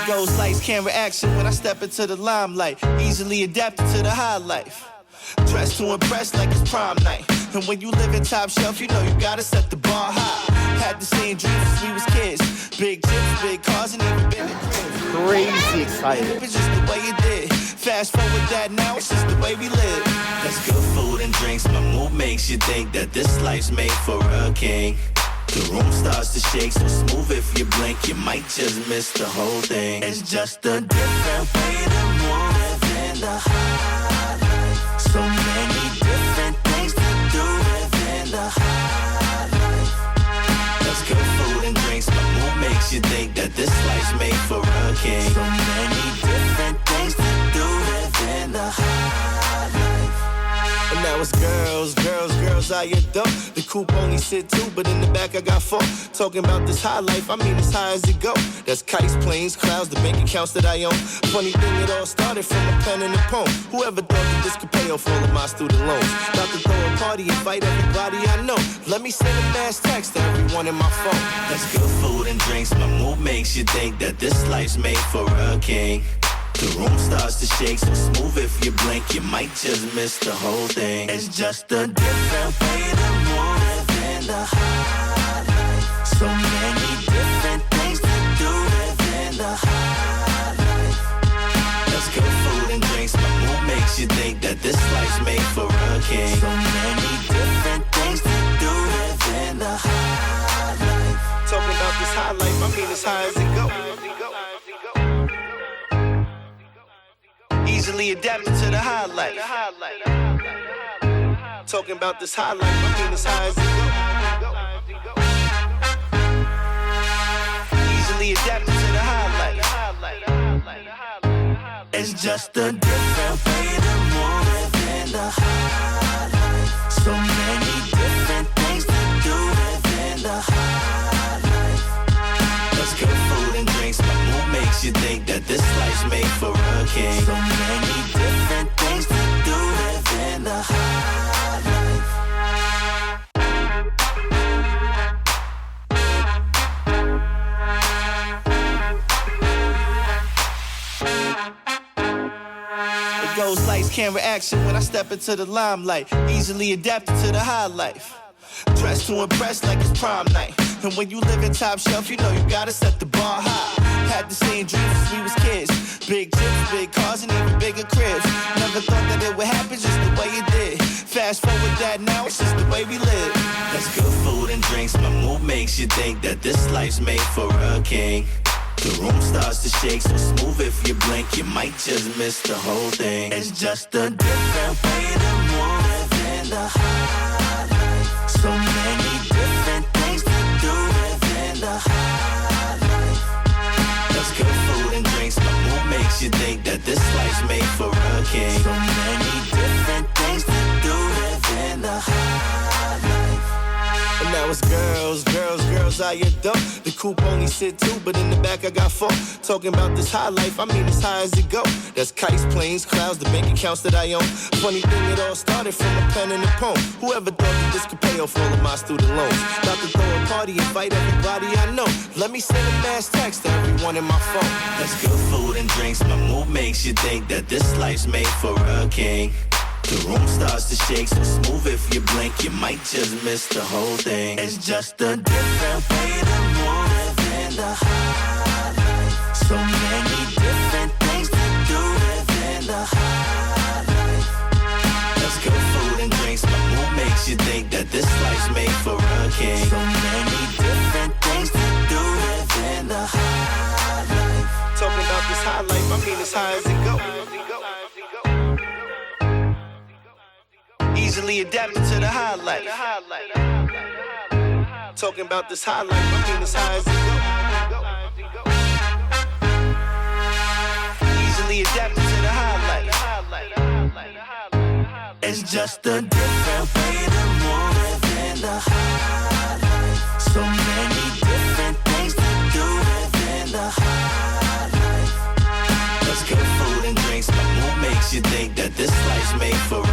It goes lights, camera, action when I step into the limelight. Easily adapted to the high life. Dressed to impress like it's prom night. And when you live in top shelf, you know you gotta set the bar high. Had the same dreams since we was kids. Big chips, big cars, and even bigger cribs. Crazy excited. It's just the way it did. Fast forward that now, it's just the way we live. That's good food and drinks. My mood makes you think that this life's made for a king. The room starts to shake, so smooth if you blink, you might just miss the whole thing. It's just a different way to move in the high life. So many different things to do within the high life. That's good food and drinks. My mood makes you think that this life's made for a king. So many different things to do within the high life. And now it's girls, girls, girls I adore. The coupe only sit two, but in the back I got four. Talking about this high life, I mean as high as it go. That's kites, planes, clouds, the bank accounts that I own. Funny thing, it all started from a pen and a poem. Whoever thought that this could pay off all of my student loans? About to throw a party, invite everybody I know. Let me send a mass text to everyone in my phone. That's good food and drinks. My mood makes you think that this life's made for a king. The room starts to shake, so smooth if you blink, you might just miss the whole thing. It's just a different way to move in the high life. So many different things to do within the high life. That's good food and drinks. My mood makes you think that this life's made for a king. So many different things to do within the high life. Talking about this high life, I mean as high as it goes. Easily adapted to the high life. Talking about this high life, I mean as high as it goes. Easily adapted to the high life. It's just a different way to move in the high life. So many different things to do within the high life. That's good food and drinks. My mood makes you think that this life's made for a king. So many different things to do within the high life. It goes lights, camera, action when I step into the limelight. Easily adapted to the high life. Dressed to impress like it's prom night. And when you live in top shelf, you know you gotta set the bar high. Had the same dreams since we was kids. Big chips, big cars, and even bigger cribs. Never thought that it would happen just the way it did. Fast forward that now, it's just the way we live. That's good food and drinks. My mood makes you think that this life's made for a king. The room starts to shake, so smooth if you blink, you might just miss the whole thing. It's just a different way to move in the high life. So many different things to do within the high life. That's good food and drinks. My mood makes you think that this life's made for a king. So many different things to do within the high life. And now it's girls, girls, girls I adore. The coupe only sit two, but in the back I got four. Talking about this high life, I mean as high as it go. That's kites, planes, clouds, the bank accounts that I own. Funny thing, it all started from a pen and a poem. Whoever thought that this could pay off all of my student loans? About to throw a party, invite everybody I know. Let me send a mass text to everyone in my phone. That's good food and drinks. My mood makes you think that this life's made for a king. The room starts to shake, so smooth if you blink, you might just miss the whole thing. It's just a different way to move in the high life. So many different things to do within the high life. That's good food and drinks. My mood makes you think that this life's made for a king. So many different things to do within the high life. Talking about this high life, I mean as high as it goes. Easily adapted to the high life. Talking about this high life, I mean as high as it goes. Easily adapted to the high life. It's just a different way to move in the high life. So many different things to do within the high life. That's good food and drinks. My mood makes you think that this life's made for